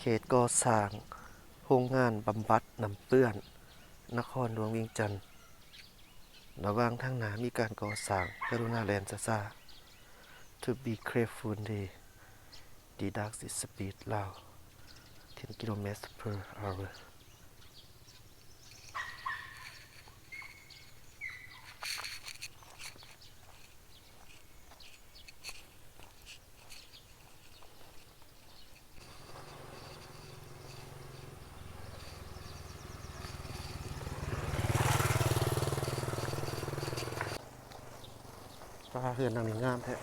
เขตก่อสร้างโรงงานบำบัดน้ำเปื้อนนครหลวงเวียงจันทน์ระหว่างทางหน้ามีการก่อสร้างกรุณาแล่นช้าๆ To be careful the dark speed ราว10 km per hour ฟ้าเฮือนหลังนี้งามแท้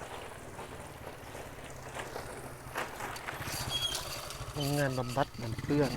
โรงงานบำบัดน้ำเปื้อน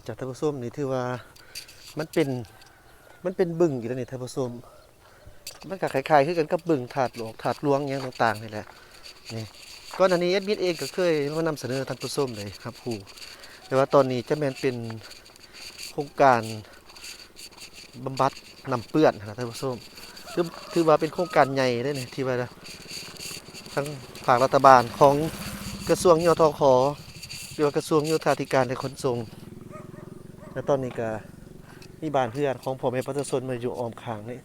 จากท่านผู้ชมนี่ถือว่ามันเป็นบึงอยู่แล้วนี่ท่านผู้ชมมันก็คล้ายๆคือกันกับบึงถาดหลวงถาดหลวงอย่างต่างๆนี่แหละนี่ก่อนอันนี้แอดมินเองก็เคยมานำเสนอท่านผู้ชมเลยครับผู้แต่ว่าตอนนี้จะแม่นเป็นโครงการบำบัดน้ำเปื้อนนะท่านผู้ชมถือว่าเป็นโครงการใหญ่เลยนี่ที่ว่าทั้งภาครัฐบาลของกระทรวงยทคหรือว่ากระทรวงโยธาธิการและขนส่งและตอนนี้ก็มีบ้านเพื่อนของผมเองประชาชนมาอยู่อ้อมข้างนี่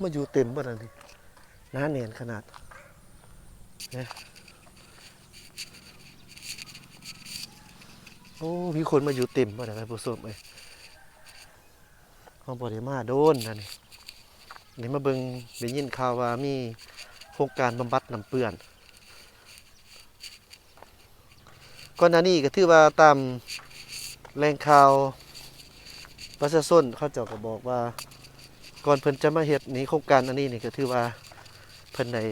มาอยู่เต็มบ่นั่นดิหนาแน่นขนาดนะโอ้มีคนมาอยู่เต็มบ่นั่นท่านผู้ชมเอ้ยของบ่ได้มาโดนนั่นนี่มาเบิ่งได้ยินข่าวว่ามีโครงการบำบัดน้ำเปื้อนก่อนหน้านี้ก็ถือว่าตามแหล่งข่าวประชาชนเขาเจ้าก็บอกว่าก่อนเพิ่นจะมาเฮ็ดนี่โครงการอันนี้นี่ก็ถือว่าเพิ่นได้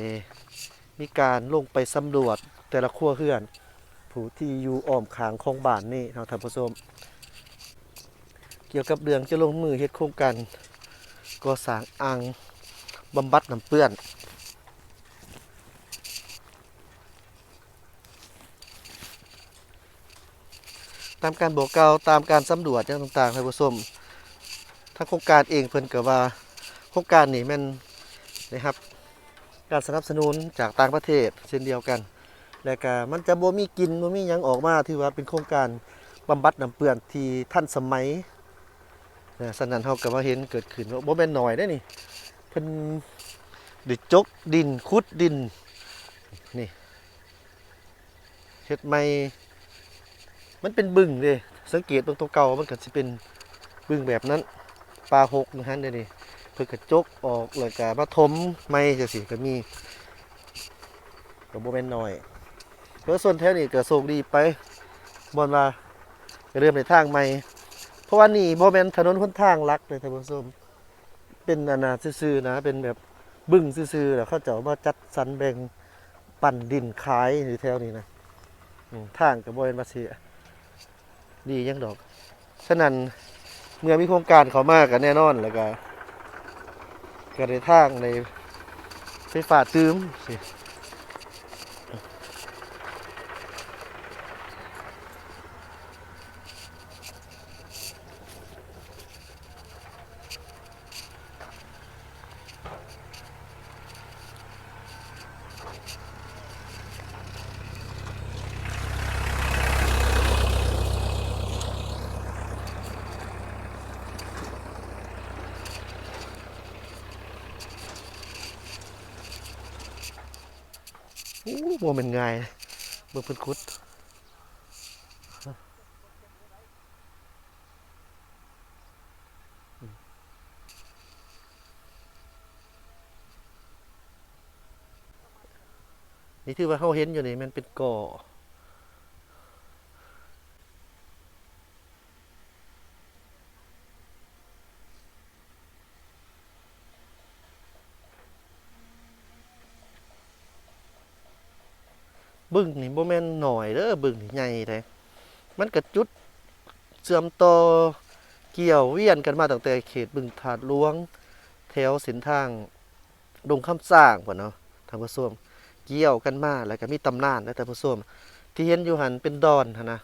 มีการลงไปสำรวจแต่ละครัวเรือนผู้ที่อยู่อ้อมข้างของบ้านนี่เนาะท่านผู้ชมเกี่ยวกับเรื่องจะลงมือเฮ็ดโครงการก่อสร้างอ่างบำบัดน้ำเปื้อนตามการบอกกล่าวตามการสำรวจอย่างต่างๆท่านผู้ชมทางโครงการเองเพิ่นก็ว่าโครงการนี้แม่นนะครับการสนับสนุนจากต่างประเทศเช่นเดียวกันและก็มันจะบ่มีกลิ่นบ่มีหยังออกมาที่ว่าเป็นโครงการบำบัดน้ำเปื้อนที่ทันสมัยฉะนั้นเฮาก็มาเห็นเกิดขึ้นว่าบ่แม่นน้อยเด้นี่เพิ่นได้จกดินขุดดินนี่เฮ็ดใหม่มันเป็นบึงเด้สังเกตตรงตัวเก่ามันก็สิเป็นบึงแบบนั้นปลาหกนะฮะเดี๋ยวนี้เพิ่นก็จกออกแล้วก็มาถมใหม่จังซี่ก็มีก็บ่แม่นน้อยเพราะส่วนแถวนี้ก็โชคดีไปบ่ว่าเริ่มในทางใหม่เพราะว่านี่บ่แม่นถนนหนทางหลักเลยท่านผู้ชมเป็นอันน่ะซื่อๆนะเป็นแบบบึ้งซื่อๆแล้วเขาจะเอามาจัดสรรแบ่งปั่นดินขายอยู่แถวนี้นะทางก็บ่แม่นว่าสิดีหยังดอกฉะนั้นเมื่อมีโครงการเข้ามาก็แน่นอนแล้วก็ได้ทางในไฟฟ้าตื้มสิบ่แม่นง่ายเบิ่งเพิ่นขุดนี่ที่ว่าเฮาเห็นอยู่นี่มันเป็นก่อ บึ้งนี่บ่แม่นน้อยเด้อบึ้งนี่ใหญ่แท้มันก็จุดเชื่อมต่อเกี่ยวเวียนกันมาตั้งแต่เขตบึงถาดหลวงแถวเส้นทางดงคำสร้างพุ่นเนาะท่านผู้ชมเกี่ยวกันมาแล้วก็มีตำนานนะท่านผู้ชมที่เห็นอยู่หันเป็นดอนหั่นนะ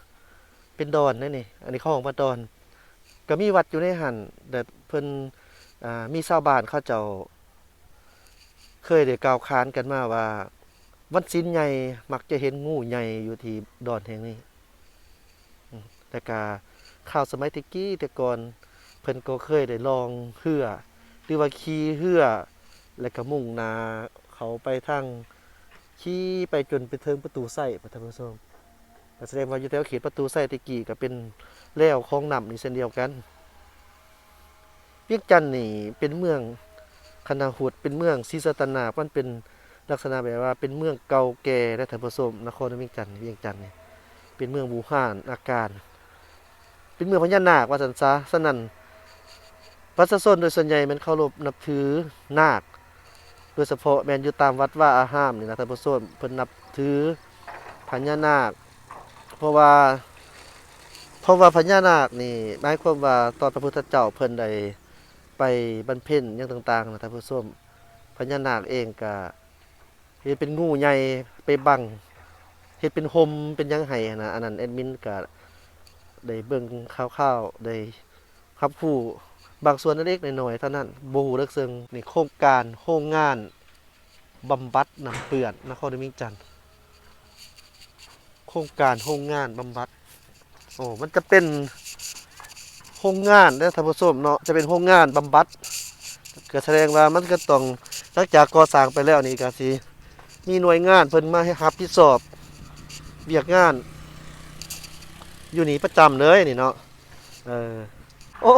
เป็นดอนนั่นนี่อันนี้เขาของว่าดอนก็มีวัดอยู่ในหันแต่เพิ่นมีชาวบ้านเขาเจ้าเคยได้กล่าวขานกันมาว่าวันศีลใหญ่มักจะเห็นงูใหญ่อยู่ที่ดอนแห่งนี้แต่กาข่าวสมัยตะกี้แต่ก่อนเพิ่นก็เคยได้ลองเรือหรือว่าขี่เรือแล้วก็มุ่งหน้าเขาไปทางขี่ไปจนไปถึงประตูไส้ท่านผู้ชมก็แสดงว่าอยู่แถวเขตประตูไส้ตะกี้ก็เป็นแล้วคลองน้ำนี่เช่นเดียวกันเวียงจันทน์นี่เป็นเมืองคณาหุดเป็นเมืองศรีสัตนามันเป็นลักษณะแบบว่าเป็นเมืองเก่าแก่และท่านผู้ชมนครเวียงจันทน์นี่เป็นเมืองบูฮานอาการเป็นเมืองพญานาคว่าซั่นซะฉะนั้นประชาชนโดยส่วนใหญ่มันเคารพนับถือนาคโดยเฉพาะแม่นอยู่ตามวัดว่าอาหามนี่นะท่านผู้ชมเพิ่นนับถือพญานาคเพราะว่าพญานาคนี่หมายความว่าตอนพระพุทธเจ้าเพิ่นได้ไปบรรเพ็ญอย่างต่างๆนะท่านผู้ชมพญานาคเองก็เฮ็ดเป็นงูใหญ่ไปบังเฮ็ดเป็นหมเป็นหยังไห้นะอันนั้นแอดมินก็ได้เบิ่งคร่าวๆได้รับรู้บางส่วนเล็กๆน้อยๆเท่านั้นบ่ฮู้ลึกซึ้งนี่โครงการโรงงานบำบัดน้ำเปื้อนนครเวียงจันทน์โครงการโรงงานบำบัดโอ้มันจะเป็นโรงงานเด้อท่านผู้ชมเนาะจะเป็นโรงงานบำบัดก็แสดงว่ามันก็ต้องหลังจากก่อสร้างไปแล้วนี่ก็สิมีหน่วยงานเพิ่นมาให้รับผิดชอบเวียกงานอยู่นี่ประจำเลยนี่เนาะเออโอ้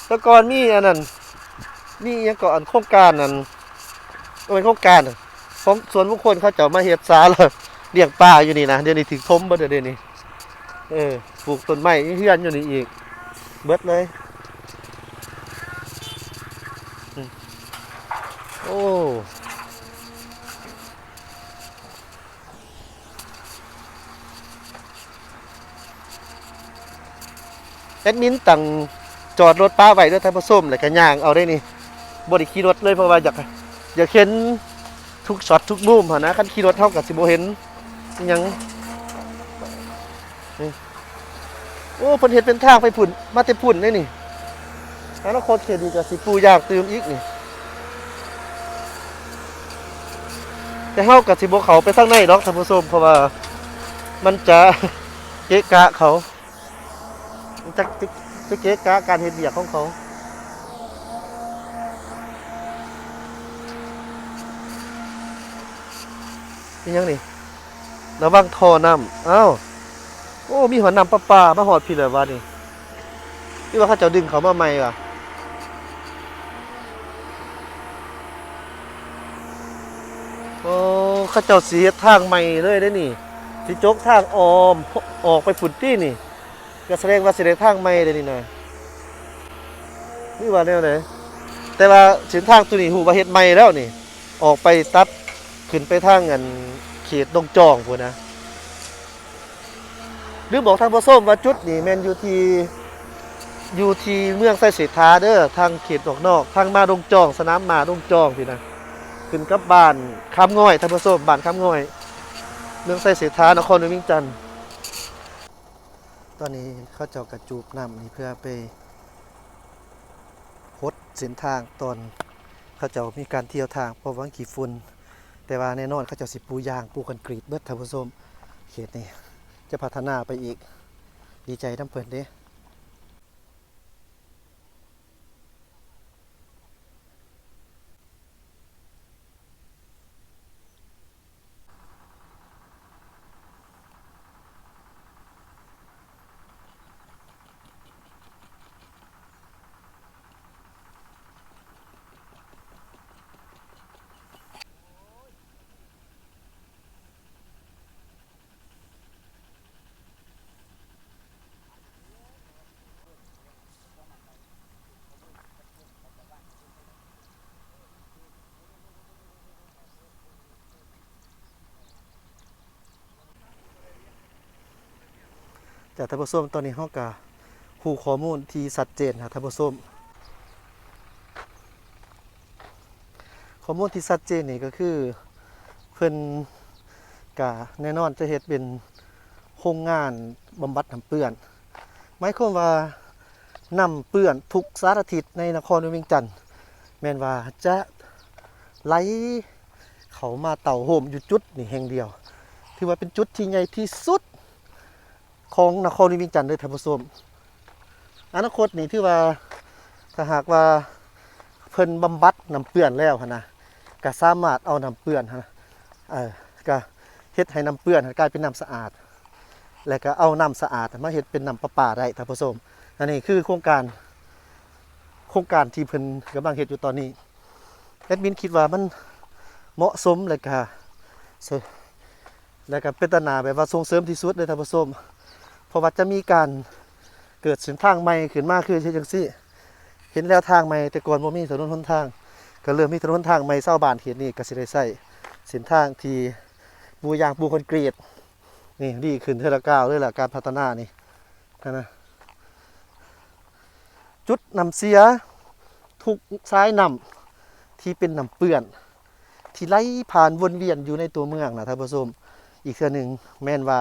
แต่ก่อนมีอันนั้นมีหยังก็อันโครงการนั้นเป็นโครงการของสวนมงคลเขาเจ้ามาเฮ็ดศาลาเลี้ยงปลาอยู่นี่นะเดี๋ยวนี้ถึงทมบ่เดี๋ยวนี้ปลูกต้นไม้เฮือนอยู่นี่อีกเบิดเลยโอ้แอดมินตั้งจอดรถป้าไว้ด้วยท่านผู้ชมแล้วก็ย่างเอาได้นี่บ่ได้ขี่รถเลยเพราะว่าอยากเห็นทุกช็อตทุกมุมหั่นนะคันขี่รถเฮาก็สิบ่เห็นอิหยังนี่โอ้เพิ่นเฮ็ดเป็นทางไปพุ่นมาแต่พุ่นเลยนี่อนาคตเขตนี้ก็สิปูยากตื่มอีกนี่แต่เฮาก็สิบ่เข้าไปทางในดอกท่านผู้ชมเพราะว่ามันจะเกะกะเขามันจะเกะกะการเฮ็ดเวียกของเขาเป็นหยังนี่ระวังท่อน้ำอ้าวโอ้มีหัวน้ำประปามาฮอดพี่แล้วว่านี่ที่ว่าเขาเจ้าดึงเขามาใหม่ว่ะโอ้เขาเจ้าสิเฮ็ดทางใหม่เลยเด้นี่สิจกทางอ้อมออกไปพุ่นตินี่ก็แสดงว่าสิได้ทางใหม่เด้นี่นะนี่ว่าแนวไหนแต่ว่าเส้นทางตัวนี้ฮู้ว่าเฮ็ดใหม่แล้วนี่ออกไปตัดขึ้นไปทางอันเขตดงจอกพุ่นนะลืมบอกทางผู้ชมว่าจุดนี่แม่นอยู่ที่เมืองไสเสถาเด้อทางเขตนอกทางมาดงจอกสนามม้าดงจอกพี่นะขึ้นกับบ้านคำง่อยท่านผู้ชมบ้านคำง่อยเมืองไสเสถานครเวียงจันทน์ตอนนี้เขาเจ้ากระจูบน้ำนี่เพื่อไปหดเส้นทางตอนเขาเจ้ามีการเที่ยวทางเพราะว่าขี้ฝุ่นแต่ว่าแน่นอนเขาเจ้าสิปูยางปูคอนกรีตเบิดท่านผู้ชมเขตนี้จะพัฒนาไปอีกดีใจน้ำเพิ่นเด้ แต่ท่านผู้ชมตอนนี้เฮาก็ฮู้ข้อมูลที่ชัดเจนครับท่านผู้ชมข้อมูลที่ชัดเจนนี่ก็คือเพิ่นก็แน่นอนจะเฮ็ดเป็นโรงงานบำบัดน้ำเปื้อนหมายความว่าน้ำเปื้อนทุกสารทิศในนครเวียงจันทน์แม่นว่าจะไหลเข้ามาเต่าโฮมอยู่จุดนี่แห่งเดียวถือว่าเป็นจุดที่ใหญ่ที่สุดของนครเวียงจันทน์เลยท่านผู้ชมอนาคตนี่ถือว่าถ้าหากว่าเพิ่นบำบัดน้ำเปื้อนแล้วหั่นนะก็สามารถเอาน้ำเปื้อนหั่นนะก็เฮ็ดให้น้ำเปื้อนกลายเป็นน้ำสะอาดแล้วก็เอาน้ำสะอาดมาเฮ็ดเป็นน้ำประปาได้ท่านผู้ชมอันนี้คือโครงการที่เพิ่นกำลังเฮ็ดอยู่ตอนนี้แอดมินคิดว่ามันเหมาะสมแล้วก็เป็นตาหนาแบบว่าส่งเสริมที่สุดเลยท่านผู้ชมเพราะว่าจะมีการเกิดเส้นทางใหม่ขึ้นมาคือจังซี่เห็นแล้วทางใหม่แต่ก่อนบ่มีถนนหนทางก็เริ่มมีถนนหนทางใหม่ชาวบ้านเขตนี้ก็สิได้ใช้เส้นทางที่ปูยางปูคอนกรีตนี่ดีขึ้นเทื่อละก้าวเลยล่ะการพัฒนานี่นะจุดน้ำเสียทุกสายน้ำที่เป็นน้ำเปื้อนที่ไหลผ่านวนเวียนอยู่ในตัวเมืองนะท่านผู้ชมอีกเทื่อหนึ่งแม่นว่า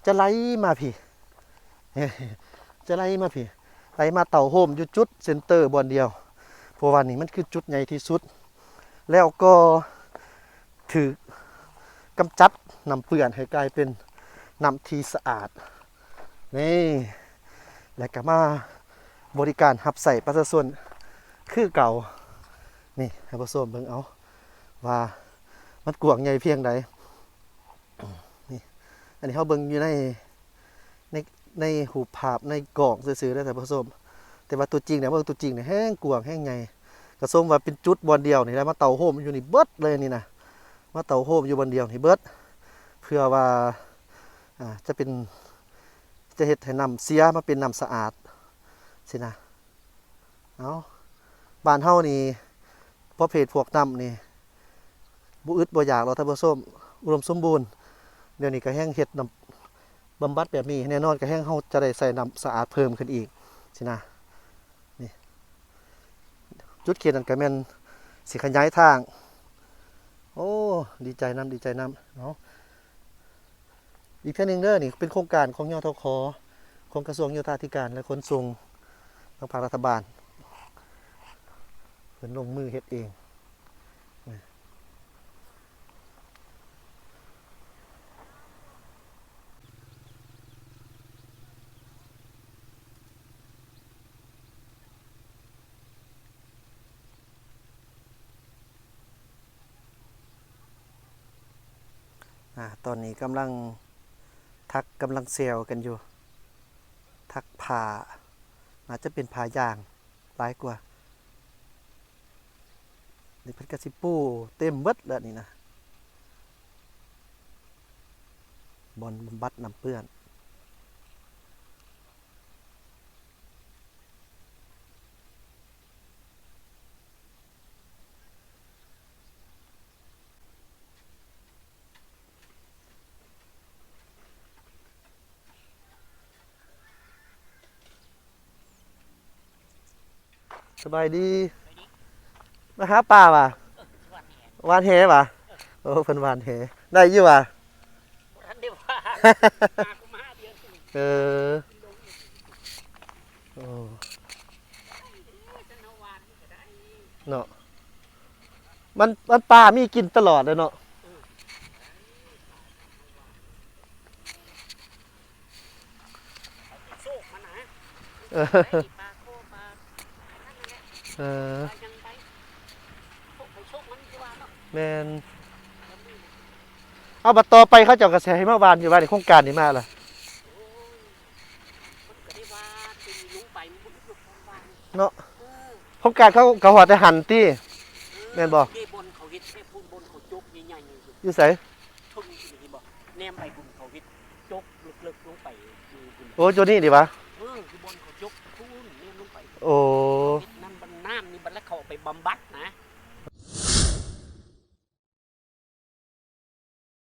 จะไหลมาพี่จะไหลมาพี่ไหลมาเต่าโฮมอยู่จุดเซ็นเตอร์บอนเดียวเพราะว่านี่มันคือจุดใหญ่ที่สุดแล้วก็ถือกำจัดน้ำเปื้อนให้กลายเป็นน้ำที่สะอาดนี่แล้วก็มาบริการรับใส่ประชาชนคือเก่านี่ให้ผู้ชมเบิ่งเอาว่ามันกว้างใหญ่เพียงใดนี่อันนี้เฮาเบิ่งอยู่ในหูปภาพในกล่องซื่อๆได้แต่ผู้ชมแต่ว่าตัวจริงเนี่ยเบิ่งตัวจริงเนี่ยแห้งกว้างแห้งใหญ่ก็สมว่าเป็นจุดบอนเดียวนี่แหละมาเต่าโฮมอยู่นี่เบิดเลยนี่นะมาเต่าโฮมอยู่บอนเดียวนี่เบิดเพื่อว่าจะเฮ็ดให้น้ำเสียมาเป็นน้ำสะอาดสินะเอาบ้านเฮานี่ประเภทพวกน้ำนี่บ่อึดบ่อยากหรอกท่านผู้ชมอุดมสมบูรณ์เดี๋ยวนี้ก็แห้งเฮ็ดน้ำบำบัดแบบนี้แน่นอนก็แห้งเฮาจะได้ใส่น้ำสะอาดเพิ่มขึ้นอีกสินะนี่จุดเขตนั้นก็แม่นสิขยายทางโอ้ดีใจน้ำเนาะอีกเท่านึงเด้อนี่เป็นโครงการของยทค.ของกระทรวงโยธาธิการและขนส่งทางภาครัฐบาลเพิ่นลงมือเฮ็ดเองตอนนี้กำลังเซลกันอยู่ทักผ่าอาจจะเป็นผ่ายางหลายกว่านี่เพิ่นก็สิปูเต็มเบิดแล้วนี่นะบอนบำบัดน้ำเปื้อนสบายดีมาหาปลาป่ะวานแหป่ะโอ้เพิ่นวานแหได้อยู่ป่ะเออโอ้เนาะมันปลามีกินตลอดเลยเนาะเออเออแมนเอาบัดต่อไปเขาเจ้ากระแสให้มาบานอยู่บ้านในโครงการนี้มาล่ะเนาะโครงการเขาหอดแต่หันตี้แม่นบ่อยู่ไสแนมไปบุญเขาเฮ็ดจกลึกๆลงไปโอ้โจนี่ดิวะคือบนเขาจกพุ่นแนมลงไปโอ้น้ำนี่บัดแล้วเขาไปบำบัดนะ